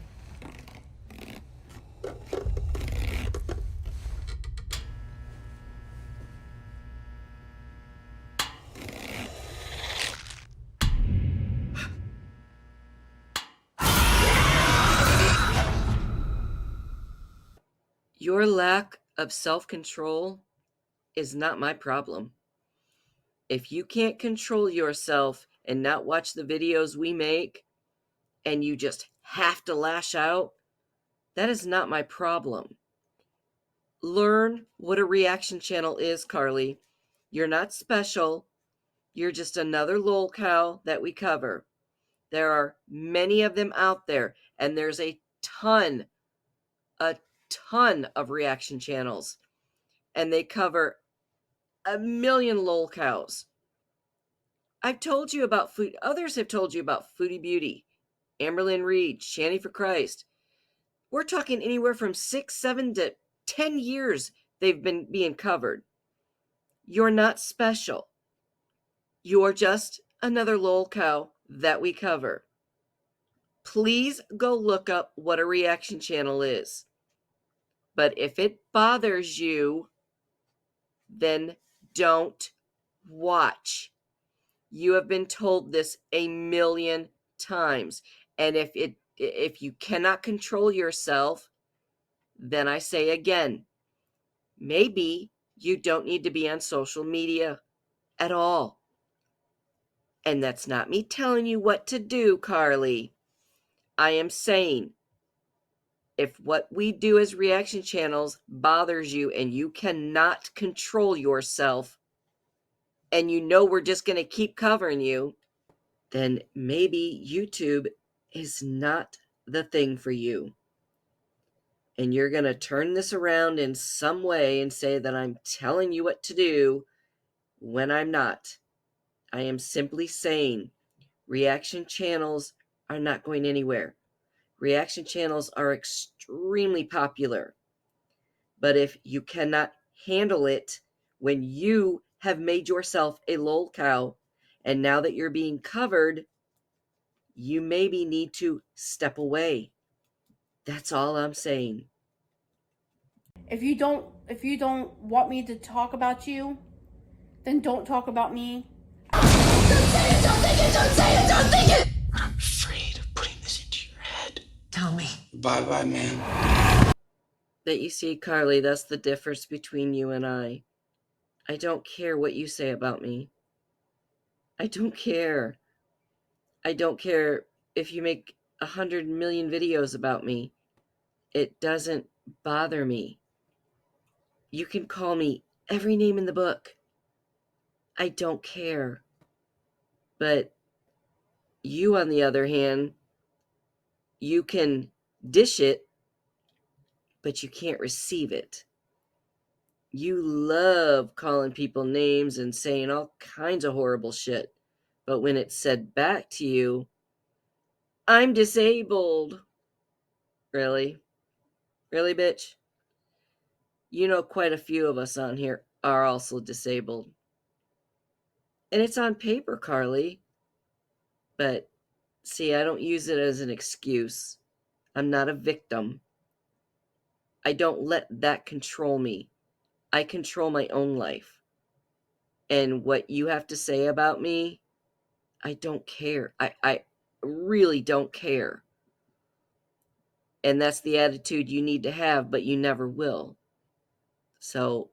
Your lack of self-control is not my problem. If you can't control yourself and not watch the videos we make, and you just have to lash out, That is not my problem. Learn what a reaction channel is, Karli. You're not special. You're just another lol cow that we cover. There are many of them out there, and there's a ton of reaction channels, and they cover a million lol cows. I've told you about food. Others have told you about Foodie Beauty, Amberlynn Reed, Shanny for Christ. We're talking anywhere from 6, 7 to 10 years they've been being covered. You're not special. You're just another lol cow that we cover. Please go look up what a reaction channel is. But if it bothers you, then don't watch. You have been told this a million times. And if you cannot control yourself, then I say again, maybe you don't need to be on social media at all. And that's not me telling you what to do, Karli. I am saying, if what we do as reaction channels bothers you and you cannot control yourself, and you know we're just going to keep covering you, then maybe YouTube is not the thing for you. And you're going to turn this around in some way and say that I'm telling you what to do when I'm not. I am simply saying reaction channels are not going anywhere. Reaction channels are extremely popular. But if you cannot handle it when you have made yourself a lol cow, and now that you're being covered, you maybe need to step away. That's all I'm saying. If you don't want me to talk about you, then don't talk about me. Don't say it, don't think it, don't say it, don't think it! I'm afraid of putting this into your head. Tell me. Bye-bye, man. That you see, Karli, that's the difference between you and I. I don't care what you say about me. I don't care. I don't care if you make 100 million videos about me. It doesn't bother me. You can call me every name in the book. I don't care. But you, on the other hand, you can dish it, but you can't receive it. You love calling people names and saying all kinds of horrible shit. But when it's said back to you, I'm disabled. Really? Really, bitch? You know quite a few of us on here are also disabled. And it's on paper, Karli. But, see, I don't use it as an excuse. I'm not a victim. I don't let that control me. I control my own life. And what you have to say about me, I don't care. I really don't care. And that's the attitude you need to have, but you never will. So,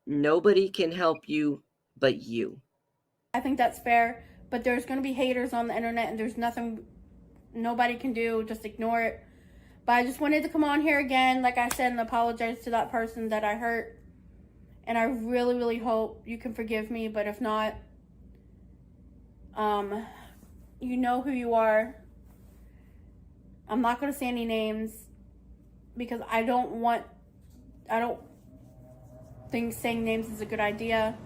nobody can help you but you. I think that's fair, but there's going to be haters on the internet, and there's nothing nobody can do. Just ignore it. But I just wanted to come on here again, like I said, and apologize to that person that I hurt. And I really, really hope you can forgive me. But if not, you know who you are. I'm not going to say any names because I don't think saying names is a good idea.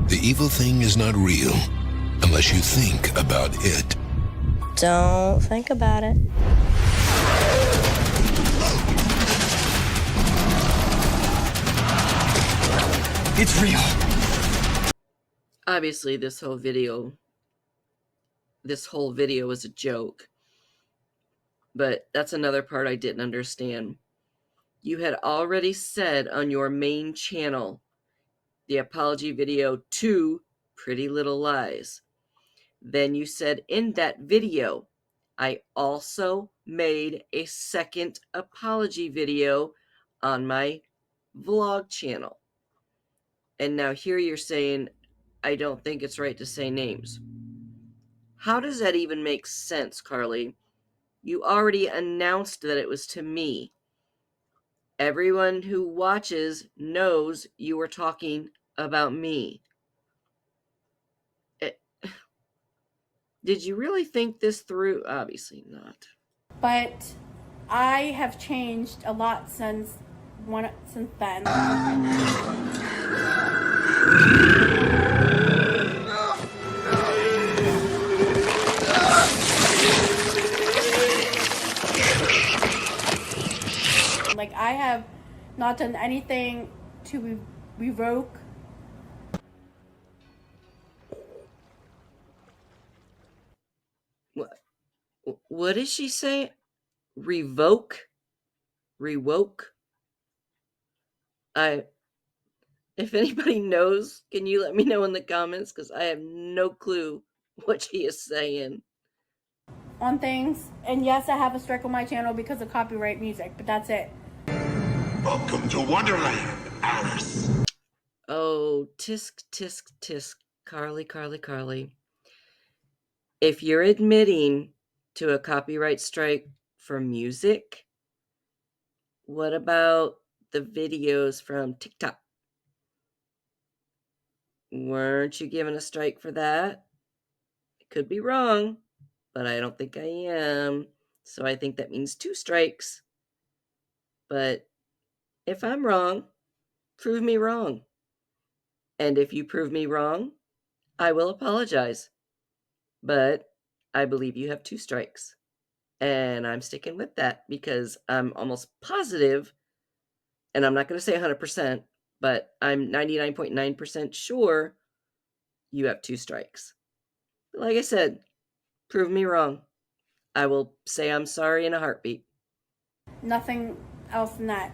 The evil thing is not real unless you think about it. Don't think about it. It's real. Obviously, this whole video was a joke. But that's another part I didn't understand. You had already said on your main channel, the apology video to Pretty Little Lies. Then you said in that video, I also made a second apology video on my vlog channel. And now here you're saying, I don't think it's right to say names. How does that even make sense, Karli? You already announced that it was to me. Everyone who watches knows you were talking about me. Did you really think this through? Obviously not. But I have changed a lot since then. Like, I have not done anything to revoke. What did she say? Revoke? Rewoke? If anybody knows, can you let me know in the comments? Because I have no clue what she is saying. On things. And yes, I have a strike on my channel because of copyright music, but that's it. Welcome to Wonderland, Alice. Oh, tisk, tisk, tisk. Karli, Karli, Karli. If you're admitting to a copyright strike for music, what about the videos from TikTok? Weren't you given a strike for that? I could be wrong, but I don't think I am. So I think that means 2 strikes. But if I'm wrong, prove me wrong. And if you prove me wrong, I will apologize. But I believe you have 2 strikes. And I'm sticking with that because I'm almost positive, and I'm not going to say 100%, but I'm 99.9% sure you have 2 strikes. But like I said, prove me wrong. I will say I'm sorry in a heartbeat. Nothing else than that.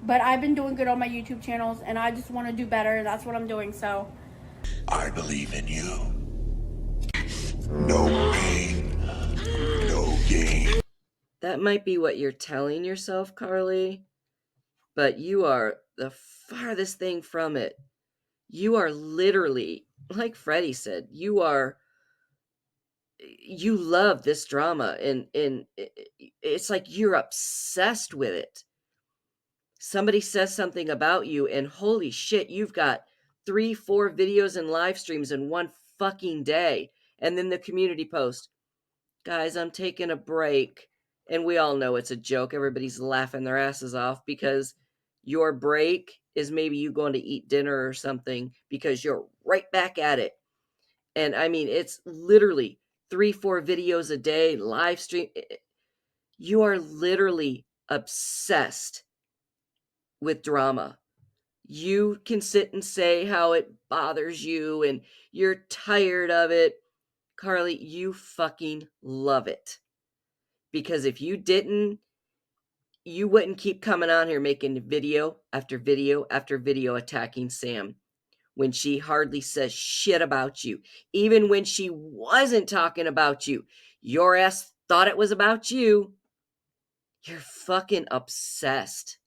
But I've been doing good on my YouTube channels, and I just want to do better. That's what I'm doing, so. I believe in you. No pain, no gain. That might be what you're telling yourself, Karli, but you are the farthest thing from it. You are literally, like Freddie said, you love this drama, and it's like you're obsessed with it. Somebody says something about you, and holy shit, you've got 3-4 videos and live streams in one fucking day. And then the community post, guys, I'm taking a break. And we all know it's a joke. Everybody's laughing their asses off because your break is maybe you going to eat dinner or something because you're right back at it. And I mean, it's literally 3-4 videos a day, live stream. You are literally obsessed with drama. You can sit and say how it bothers you and you're tired of it. Karli, you fucking love it. Because if you didn't, you wouldn't keep coming on here making video after video after video attacking Sam when she hardly says shit about you. Even when she wasn't talking about you, your ass thought it was about you. You're fucking obsessed.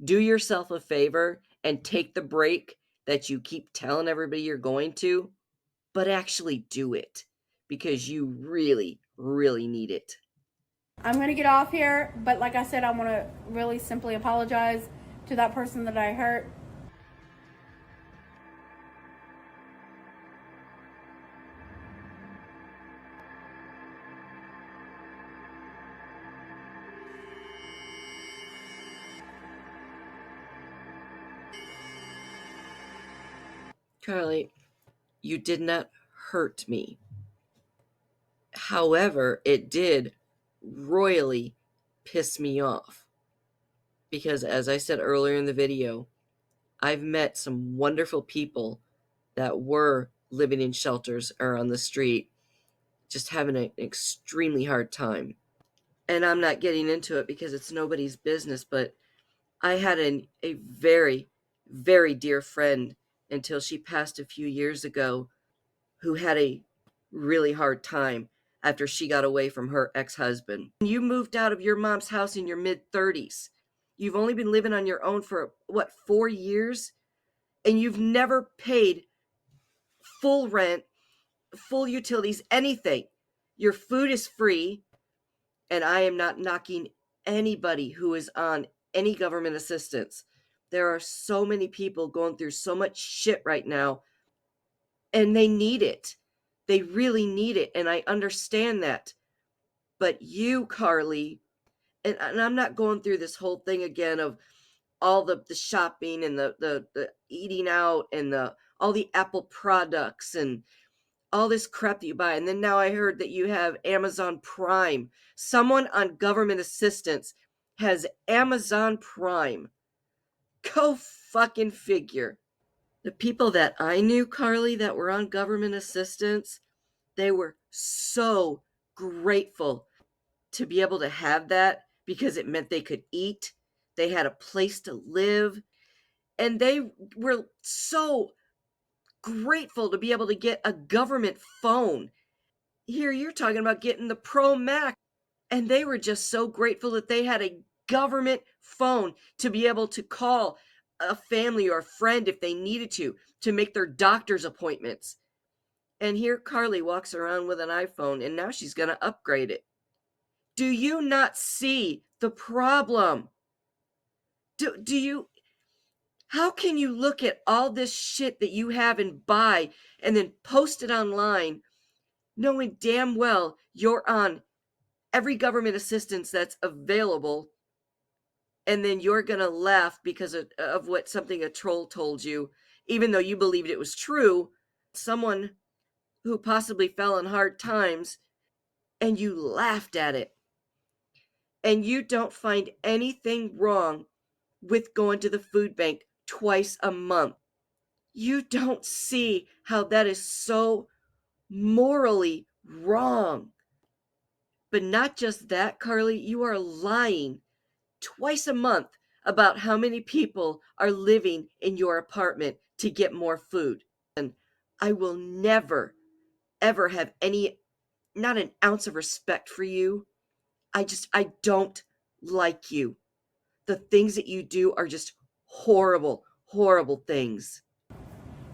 Do yourself a favor and take the break that you keep telling everybody you're going to, but actually do it because you really, really need it. I'm going to get off here, but like I said, I want to really simply apologize to that person that I hurt. Karli, you did not hurt me. However, it did royally piss me off. Because as I said earlier in the video, I've met some wonderful people that were living in shelters or on the street, just having an extremely hard time. And I'm not getting into it because it's nobody's business, but I had a very, very dear friend until she passed a few years ago who had a really hard time after she got away from her ex-husband. You moved out of your mom's house in your mid-30s. You've only been living on your own for, 4 years? And you've never paid full rent, full utilities, anything. Your food is free. And I am not knocking anybody who is on any government assistance. There are so many people going through so much shit right now, and they need it. They really need it, and I understand that. But you, Karli, and I'm not going through this whole thing again of all the shopping and the eating out and all the Apple products and all this crap that you buy. And then now I heard that you have Amazon Prime. Someone on government assistance has Amazon Prime. Go fucking figure. The people that I knew, Karli, that were on government assistance, they were so grateful to be able to have that because it meant they could eat. They had a place to live. And they were so grateful to be able to get a government phone. Here you're talking about getting the Pro Max. And they were just so grateful that they had a government phone to be able to call a family or a friend if they needed to make their doctor's appointments. And here Karli walks around with an iPhone, and now she's going to upgrade it. Do you not see the problem? Do you... How can you look at all this shit that you have and buy and then post it online knowing damn well you're on every government assistance that's available, and then you're going to laugh because of what something a troll told you, even though you believed it was true, someone who possibly fell in hard times, and you laughed at it. And you don't find anything wrong with going to the food bank twice a month. You don't see how that is so morally wrong. But not just that, Karli, you are lying twice a month about how many people are living in your apartment to get more food. And I will never, ever have not an ounce of respect for you. I don't like you. The things that you do are just horrible, horrible things.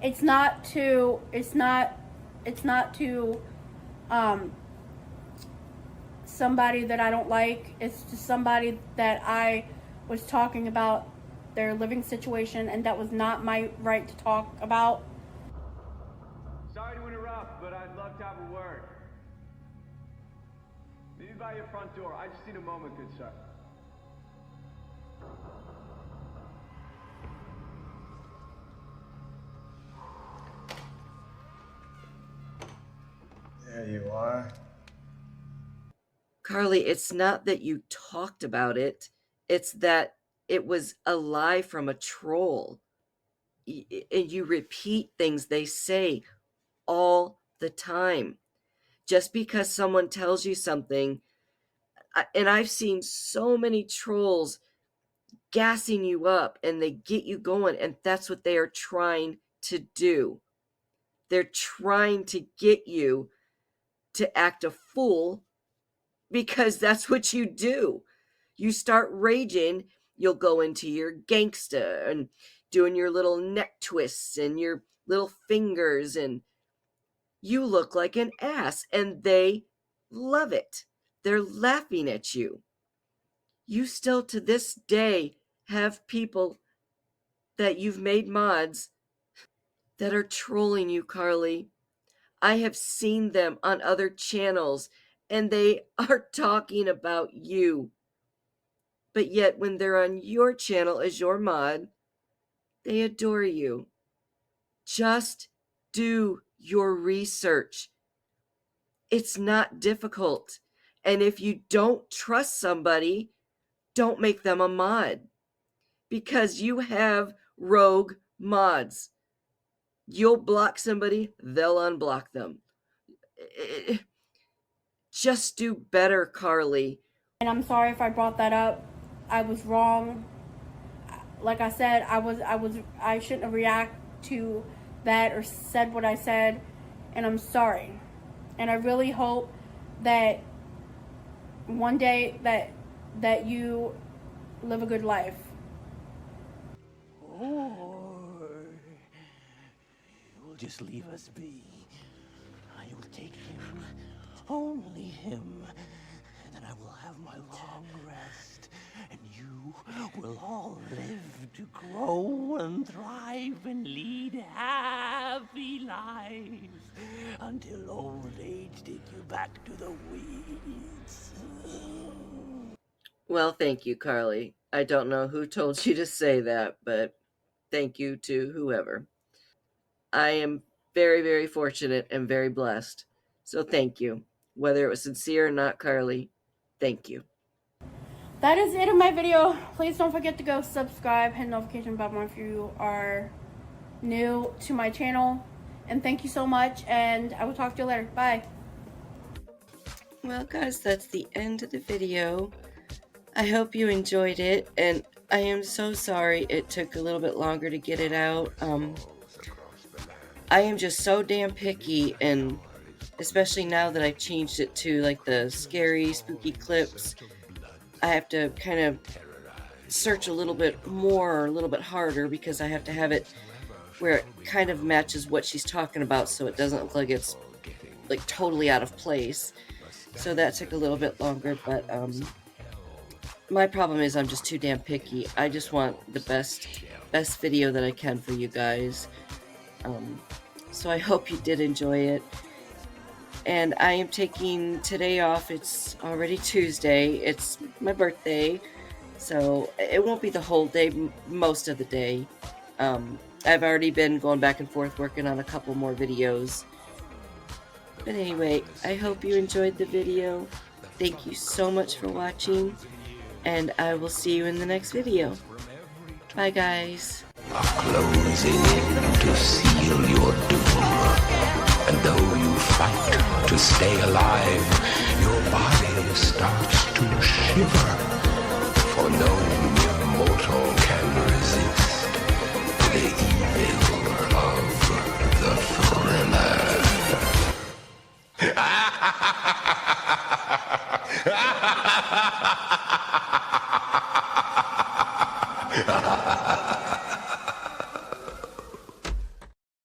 It's not to somebody that I don't like. It's to somebody that I was talking about their living situation, and that was not my right to talk about. Sorry to interrupt, but I'd love to have a word. Maybe by your front door. I just need a moment, good sir. There you are. Karli, it's not that you talked about it. It's that it was a lie from a troll. And you repeat things they say all the time. Just because someone tells you something, and I've seen so many trolls gassing you up and they get you going, and that's what they are trying to do. They're trying to get you to act a fool because that's what you do. You start raging, you'll go into your gangsta and doing your little neck twists and your little fingers, and you look like an ass, and they love it. They're laughing at you. You still to this day have people that you've made mods that are trolling you, Karli. I have seen them on other channels, and they are talking about you. But yet, when they're on your channel as your mod, they adore you. Just do your research. It's not difficult. And if you don't trust somebody, don't make them a mod. Because you have rogue mods. You'll block somebody, they'll unblock them. Just do better, Karli. And I'm sorry if I brought that up. I was wrong. Like I said, I shouldn't have reacted to that or said what I said, and I'm sorry. And I really hope that one day that you live a good life. Or you will just leave us be. I will take him, only him, and then I will have to grow and thrive and lead happy lives until old age takes you back to the weeds. Well, thank you, Karli. I don't know who told you to say that, but thank you to whoever. I am very, very fortunate and very blessed. So thank you. Whether it was sincere or not, Karli, thank you. That is it in my video. Please don't forget to go subscribe, hit the notification bell if you are new to my channel. And thank you so much, and I will talk to you later. Bye. Well, guys, that's the end of the video. I hope you enjoyed it, and I am so sorry it took a little bit longer to get it out. I am just so damn picky, and especially now that I've changed it to like the scary, spooky clips, I have to kind of search a little bit more or a little bit harder because I have to have it where it kind of matches what she's talking about so it doesn't look like it's like totally out of place. So that took a little bit longer, but my problem is I'm just too damn picky. I just want the best video that I can for you guys. So I hope you did enjoy it. And I am taking today off. It's already Tuesday. It's my birthday. So it won't be the whole day, most of the day. I've already been going back and forth working on a couple more videos. But anyway, I hope you enjoyed the video. Thank you so much for watching. And I will see you in the next video. Bye, guys. Closing in to seal your doom. And though you fight to stay alive, your body starts to shiver. For no mere mortal can resist the evil of the thriller. Ha ha ha ha!